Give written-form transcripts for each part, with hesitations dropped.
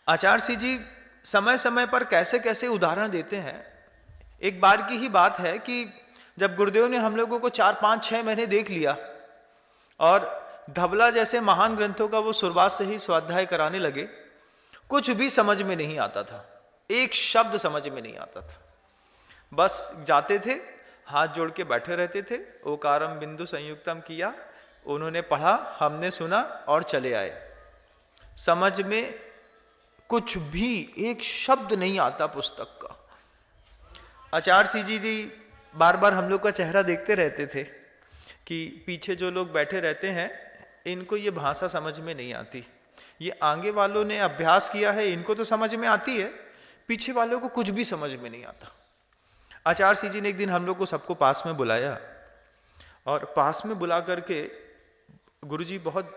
आचार्य सिंह जी समय समय पर कैसे कैसे उदाहरण देते हैं। एक बार की ही बात है कि जब गुरुदेव ने हम लोगों को 4-5-6 महीने देख लिया और धवला जैसे महान ग्रंथों का वो शुरुआत से ही स्वाध्याय कराने लगे, कुछ भी समझ में नहीं आता था, एक शब्द समझ में नहीं आता था। बस जाते थे, हाथ जोड़ के बैठे रहते थे, ओकारम बिंदु संयुक्तम किया, उन्होंने पढ़ा, हमने सुना और चले आए। समझ में कुछ भी एक शब्द नहीं आता पुस्तक का। आचार्य सिंह जी बार बार हम लोग का चेहरा देखते रहते थे कि पीछे जो लोग बैठे रहते हैं इनको ये भाषा समझ में नहीं आती, ये आगे वालों ने अभ्यास किया है, इनको तो समझ में आती है, पीछे वालों को कुछ भी समझ में नहीं आता। आचार्य सिंह जी ने एक दिन हम लोग को सबको पास में बुलाया और पास में बुला करके गुरुजी बहुत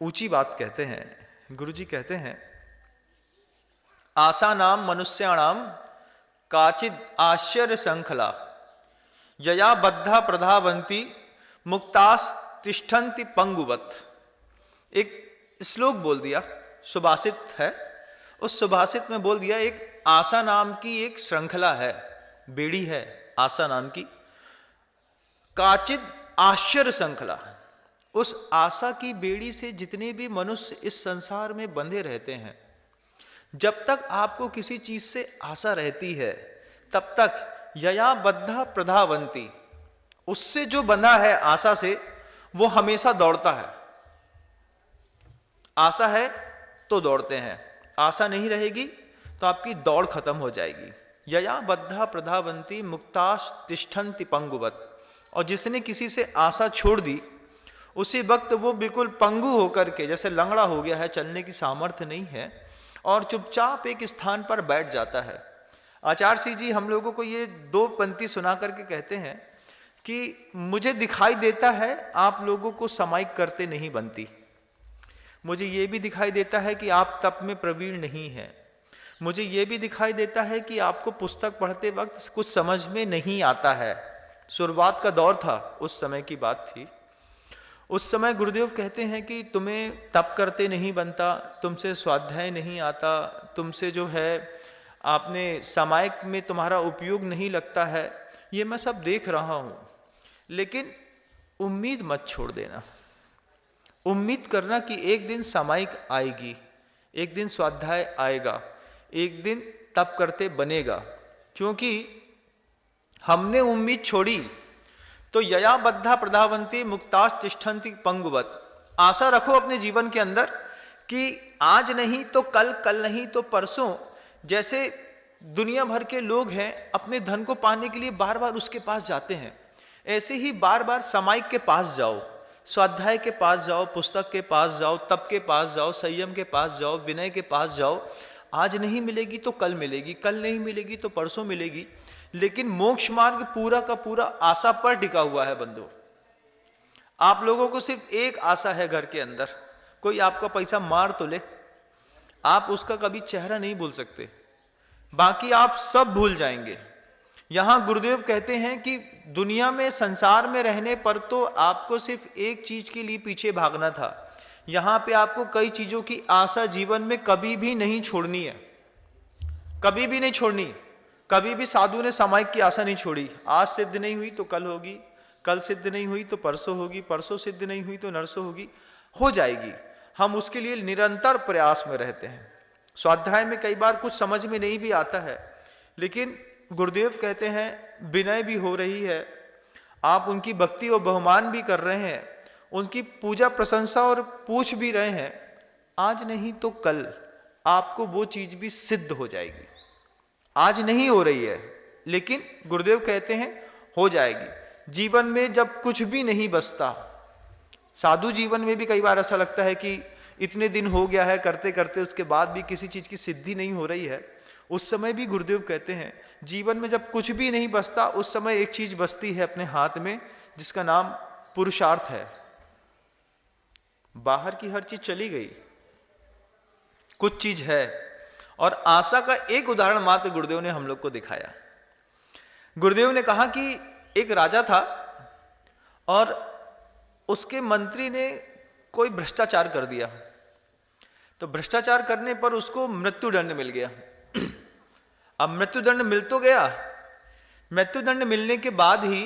ऊंची बात कहते हैं। गुरुजी कहते हैं, आशा नाम मनुष्याणाम काचिद आश्चर्य संखला यया बद्धा प्रधावंती मुक्तास तिष्ठन्ति पंगुवत। एक श्लोक बोल दिया, सुभाषित है, उस सुभाषित में बोल दिया एक आशा नाम की एक श्रृंखला है, बेड़ी है आशा नाम की, काचिद आश्चर्य श्रृंखला। उस आशा की बेड़ी से जितने भी मनुष्य इस संसार में बंधे रहते हैं, जब तक आपको किसी चीज से आशा रहती है तब तक यया बद्धा प्रधावंती, उससे जो बंधा है आशा से वो हमेशा दौड़ता है। आशा है तो दौड़ते हैं, आशा नहीं रहेगी तो आपकी दौड़ खत्म हो जाएगी। यया बद्धा प्रधावंती मुक्ताश तिष्ठन्ति पंगुवत। और जिसने किसी से आशा छोड़ दी उसी वक्त वो बिल्कुल पंगु होकर के, जैसे लंगड़ा हो गया है, चलने की सामर्थ्य नहीं है और चुपचाप एक स्थान पर बैठ जाता है। आचार्य सिंह जी हम लोगों को ये 2 पंक्ति सुना करके कहते हैं कि मुझे दिखाई देता है आप लोगों को समाइक करते नहीं बनती, मुझे ये भी दिखाई देता है कि आप तप में प्रवीण नहीं हैं, मुझे ये भी दिखाई देता है कि आपको पुस्तक पढ़ते वक्त कुछ समझ में नहीं आता है। शुरुआत का दौर था, उस समय की बात थी। उस समय गुरुदेव कहते हैं कि तुम्हें तप करते नहीं बनता, तुमसे स्वाध्याय नहीं आता, तुमसे जो है आपने सामायिक में तुम्हारा उपयोग नहीं लगता है, ये मैं सब देख रहा हूं, लेकिन उम्मीद मत छोड़ देना। उम्मीद करना कि एक दिन सामायिक आएगी, एक दिन स्वाध्याय आएगा, एक दिन तप करते बनेगा। क्योंकि हमने उम्मीद छोड़ी तो यया बद्धा प्रधावंती मुक्ताश तिष्ठन्ति पंगुवत। आशा रखो अपने जीवन के अंदर कि आज नहीं तो कल, कल नहीं तो परसों। जैसे दुनिया भर के लोग हैं अपने धन को पाने के लिए बार बार उसके पास जाते हैं, ऐसे ही बार बार सामायिक के पास जाओ, स्वाध्याय के पास जाओ, पुस्तक के पास जाओ, तप के पास जाओ, संयम के पास जाओ, विनय के पास जाओ। आज नहीं मिलेगी तो कल मिलेगी, कल नहीं मिलेगी तो परसों मिलेगी, लेकिन मोक्ष मार्ग पूरा का पूरा आशा पर टिका हुआ है बंधु। आप लोगों को सिर्फ एक आशा है घर के अंदर, कोई आपका पैसा मार तो ले, आप उसका कभी चेहरा नहीं भूल सकते, बाकी आप सब भूल जाएंगे। यहां गुरुदेव कहते हैं कि दुनिया में, संसार में रहने पर तो आपको सिर्फ एक चीज के लिए पीछे भागना था, यहां पे आपको कई चीजों की आशा जीवन में कभी भी नहीं छोड़नी है, कभी भी नहीं छोड़नी। कभी भी साधु ने सामायिक की आशा नहीं छोड़ी। आज सिद्ध नहीं हुई तो कल होगी, कल सिद्ध नहीं हुई तो परसों होगी, परसों सिद्ध नहीं हुई तो नरसों होगी, हो जाएगी। हम उसके लिए निरंतर प्रयास में रहते हैं। स्वाध्याय में कई बार कुछ समझ में नहीं भी आता है, लेकिन गुरुदेव कहते हैं विनय भी हो रही है, आप उनकी भक्ति और बहुमान भी कर रहे हैं, उनकी पूजा प्रशंसा और पूछ भी रहे हैं। आज नहीं तो कल आपको वो चीज भी सिद्ध हो जाएगी। आज नहीं हो रही है, लेकिन गुरुदेव कहते हैं हो जाएगी। जीवन में जब कुछ भी नहीं बचता, साधु जीवन में भी कई बार ऐसा लगता है कि इतने दिन हो गया है करते करते, उसके बाद भी किसी चीज की सिद्धि नहीं हो रही है, उस समय भी गुरुदेव कहते हैं जीवन में जब कुछ भी नहीं बचता उस समय एक चीज बचती है अपने हाथ में, जिसका नाम पुरुषार्थ है। बाहर की हर चीज चली गई, कुछ चीज है, और आशा का एक उदाहरण मात्र गुरुदेव ने हम लोग को दिखाया। गुरुदेव ने कहा कि एक राजा था और उसके मंत्री ने कोई भ्रष्टाचार कर दिया, तो भ्रष्टाचार करने पर उसको मृत्युदंड मिल गया। अब मृत्युदंड मिल तो गया, मृत्युदंड मिलने के बाद ही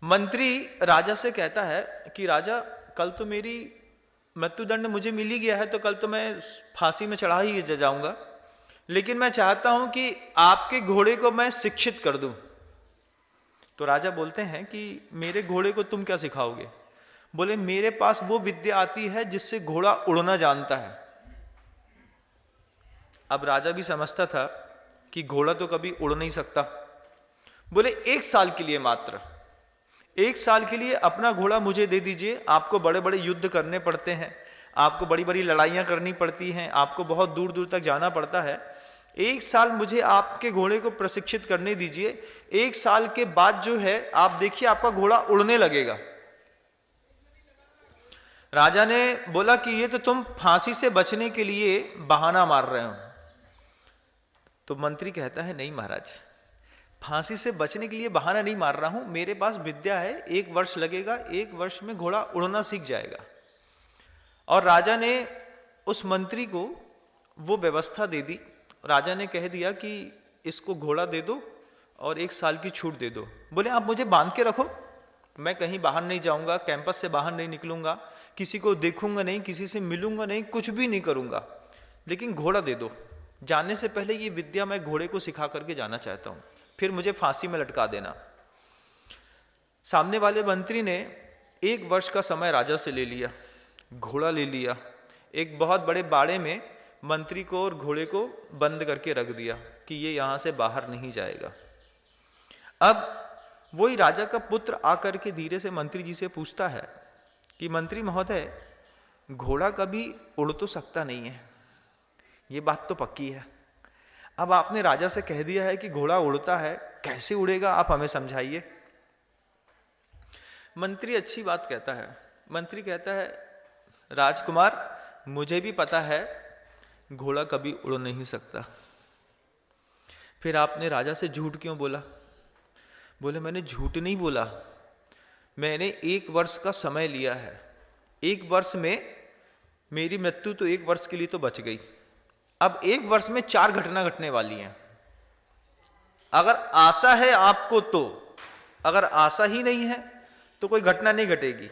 मंत्री राजा से कहता है कि राजा, कल तो मेरी मृत्युदंड मुझे मिल ही गया है, तो कल तो मैं फांसी में चढ़ा ही जाऊंगा, लेकिन मैं चाहता हूं कि आपके घोड़े को मैं शिक्षित कर दूं। तो राजा बोलते हैं कि मेरे घोड़े को तुम क्या सिखाओगे? बोले, मेरे पास वो विद्या आती है जिससे घोड़ा उड़ना जानता है। अब राजा भी समझता था कि घोड़ा तो कभी उड़ नहीं सकता। बोले, 1 साल के लिए, मात्र 1 साल के लिए अपना घोड़ा मुझे दे दीजिए। आपको बड़े बड़े युद्ध करने पड़ते हैं, आपको बड़ी बड़ी लड़ाइयाँ करनी पड़ती हैं, आपको बहुत दूर दूर तक जाना पड़ता है। 1 साल मुझे आपके घोड़े को प्रशिक्षित करने दीजिए। 1 साल के बाद जो है, आप देखिए आपका घोड़ा उड़ने लगेगा। राजा ने बोला कि ये तो तुम फांसी से बचने के लिए बहाना मार रहे हो। तो मंत्री कहता है, नहीं महाराज, फांसी से बचने के लिए बहाना नहीं मार रहा हूं, मेरे पास विद्या है, 1 वर्ष लगेगा, 1 वर्ष में घोड़ा उड़ना सीख जाएगा। और राजा ने उस मंत्री को वो व्यवस्था दे दी। राजा ने कह दिया कि इसको घोड़ा दे दो और 1 साल की छूट दे दो। बोले, आप मुझे बांध के रखो, मैं कहीं बाहर नहीं जाऊंगा, कैंपस से बाहर नहीं निकलूंगा, किसी को देखूंगा नहीं, किसी से मिलूंगा नहीं, कुछ भी नहीं करूंगा, लेकिन घोड़ा दे दो। जाने से पहले ये विद्या मैं घोड़े को सिखा करके जाना चाहता हूं, फिर मुझे फांसी में लटका देना। सामने वाले मंत्री ने 1 वर्ष का समय राजा से ले लिया, घोड़ा ले लिया, एक बहुत बड़े बाड़े में मंत्री को और घोड़े को बंद करके रख दिया कि ये यहां से बाहर नहीं जाएगा। अब वही राजा का पुत्र आकर के धीरे से मंत्री जी से पूछता है कि मंत्री महोदय, घोड़ा कभी उड़ तो सकता नहीं है, ये बात तो पक्की है। अब आपने राजा से कह दिया है कि घोड़ा उड़ता है, कैसे उड़ेगा, आप हमें समझाइए। मंत्री अच्छी बात कहता है। मंत्री कहता है, राजकुमार, मुझे भी पता है घोड़ा कभी उड़ नहीं सकता। फिर आपने राजा से झूठ क्यों बोला? बोले, मैंने झूठ नहीं बोला, मैंने 1 वर्ष का समय लिया है। 1 वर्ष में मेरी मृत्यु तो 1 वर्ष के लिए तो बच गई। अब 1 वर्ष में 4 घटना घटने वाली हैं। अगर आशा है आपको तो, अगर आशा ही नहीं है तो कोई घटना नहीं घटेगी।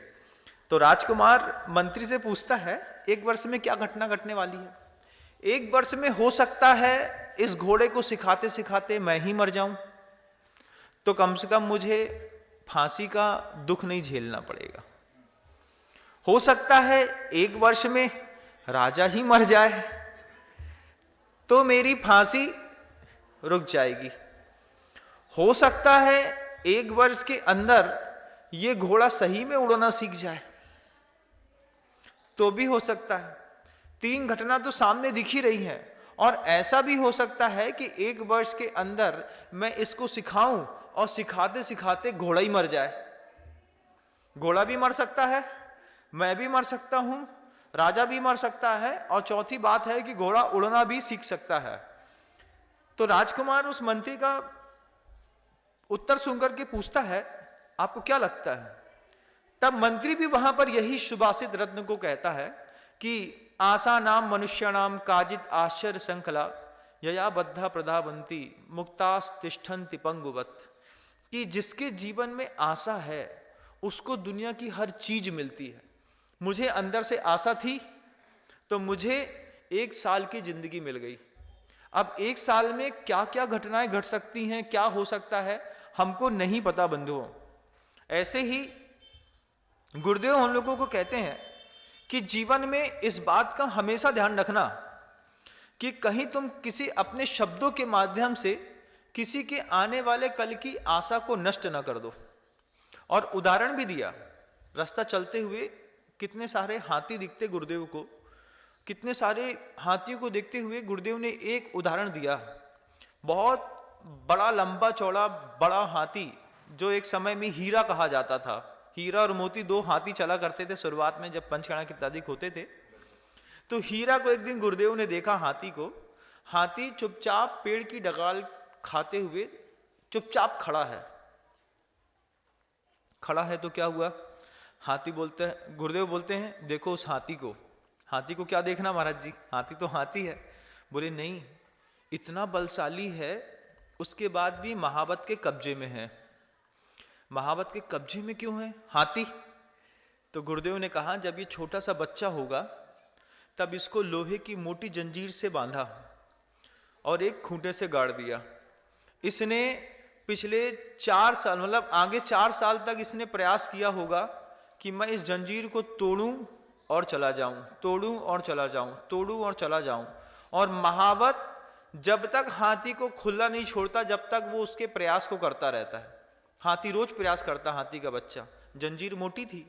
तो राजकुमार मंत्री से पूछता है, 1 वर्ष में क्या घटना घटने वाली है? 1 वर्ष में हो सकता है इस घोड़े को सिखाते सिखाते मैं ही मर जाऊं, तो कम से कम मुझे फांसी का दुख नहीं झेलना पड़ेगा। हो सकता है 1 वर्ष में राजा ही मर जाए तो मेरी फांसी रुक जाएगी। हो सकता है 1 वर्ष के अंदर ये घोड़ा सही में उड़ना सीख जाए, तो भी हो सकता है। 3 घटना तो सामने दिख ही रही है। और ऐसा भी हो सकता है कि 1 वर्ष के अंदर मैं इसको सिखाऊं और सिखाते सिखाते घोड़ा ही मर जाए। घोड़ा भी मर सकता है, मैं भी मर सकता हूं, राजा भी मर सकता है, और चौथी बात है कि घोड़ा उड़ना भी सीख सकता है। तो राजकुमार उस मंत्री का उत्तर सुनकर के पूछता है, आपको क्या लगता है? तब मंत्री भी वहां पर यही सुभाषित रत्न को कहता है कि आशा नाम मनुष्याणाम काजित आश्चर्य संखला यया बद्धा प्रधावंती मुक्तास्तिष्ठन्ति पंगुवत, कि जिसके जीवन में आशा है उसको दुनिया की हर चीज मिलती है। मुझे अंदर से आशा थी तो मुझे 1 साल की जिंदगी मिल गई। अब 1 साल में क्या क्या घटनाएं घट सकती हैं, क्या हो सकता है, हमको नहीं पता बंधुओं। ऐसे ही गुरुदेव हम लोगों को कहते हैं कि जीवन में इस बात का हमेशा ध्यान रखना कि कहीं तुम किसी अपने शब्दों के माध्यम से किसी के आने वाले कल की आशा को नष्ट न कर दो। और उदाहरण भी दिया, रास्ता चलते हुए कितने सारे हाथी दिखते गुरुदेव को, कितने सारे हाथियों को देखते हुए गुरुदेव ने एक उदाहरण दिया। बहुत बड़ा लंबा चौड़ा बड़ा हाथी, जो एक समय में हीरा कहा जाता था। हीरा और मोती 2 हाथी चला करते थे शुरुआत में, जब पंचकर्णा इत्यादि होते थे। तो हीरा को एक दिन गुरुदेव ने देखा, हाथी को। हाथी चुपचाप पेड़ की डगाल खाते हुए चुपचाप खड़ा है। खड़ा है तो क्या हुआ? हाथी बोलते हैं, गुरुदेव बोलते हैं, देखो उस हाथी को। हाथी को क्या देखना महाराज जी, हाथी तो हाथी है। बोले नहीं, इतना बलशाली है, उसके बाद भी महावत के कब्जे में है। महावत के कब्जे में क्यों है हाथी? तो गुरुदेव ने कहा जब ये छोटा सा बच्चा होगा तब इसको लोहे की मोटी जंजीर से बांधा और एक खूंटे से गाड़ दिया। इसने पिछले 4 साल, मतलब आगे 4 साल तक इसने प्रयास किया होगा कि मैं इस जंजीर को तोड़ूं और चला जाऊं, तोड़ूं और चला जाऊं, तोड़ूं और चला जाऊं। और महावत जब तक हाथी को खुला नहीं छोड़ता, जब तक वो उसके प्रयास को करता रहता है। हाथी रोज प्रयास करता, हाथी का बच्चा, जंजीर मोटी थी,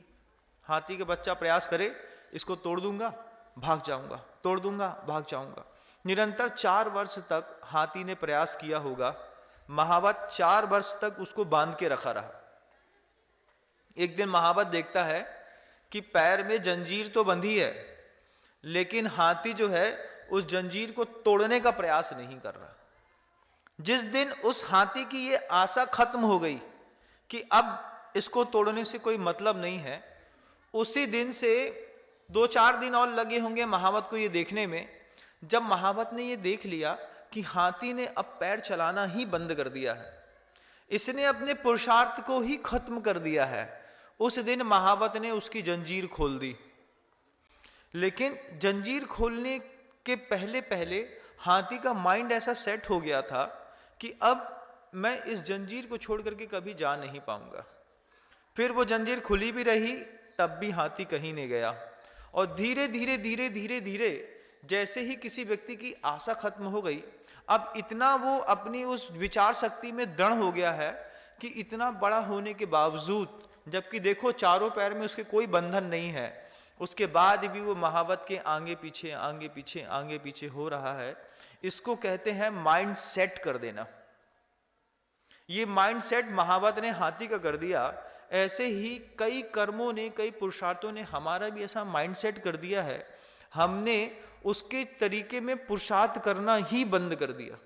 हाथी का बच्चा प्रयास करे इसको तोड़ दूंगा भाग जाऊंगा, तोड़ दूंगा भाग जाऊंगा। निरंतर 4 वर्ष तक हाथी ने प्रयास किया होगा। महावत 4 वर्ष तक उसको बांध के रखा रहा। एक दिन महावत देखता है कि पैर में जंजीर तो बंधी है, लेकिन हाथी जो है उस जंजीर को तोड़ने का प्रयास नहीं कर रहा। जिस दिन उस हाथी की ये आशा खत्म हो गई कि अब इसको तोड़ने से कोई मतलब नहीं है, उसी दिन से 2-4 दिन और लगे होंगे महावत को ये देखने में। जब महावत ने ये देख लिया कि हाथी ने अब पैर चलाना ही बंद कर दिया है, इसने अपने पुरुषार्थ को ही खत्म कर दिया है, उस दिन महावत ने उसकी जंजीर खोल दी। लेकिन जंजीर खोलने के पहले पहले हाथी का माइंड ऐसा सेट हो गया था कि अब मैं इस जंजीर को छोड़ करके कभी जा नहीं पाऊंगा। फिर वो जंजीर खुली भी रही, तब भी हाथी कहीं नहीं गया। और धीरे धीरे धीरे धीरे धीरे जैसे ही किसी व्यक्ति की आशा खत्म हो गई, अब इतना वो अपनी उस विचार शक्ति में दृढ़ हो गया है कि इतना बड़ा होने के बावजूद, जबकि देखो चारों पैर में उसके कोई बंधन नहीं है, उसके बाद भी वो महावत के आगे पीछे आगे पीछे आगे पीछे हो रहा है। इसको कहते हैं माइंड सेट कर देना। ये माइंड सेट महावत ने हाथी का कर दिया। ऐसे ही कई कर्मों ने, कई पुरुषार्थों ने हमारा भी ऐसा माइंड सेट कर दिया है। हमने उसके तरीके में पुरुषार्थ करना ही बंद कर दिया।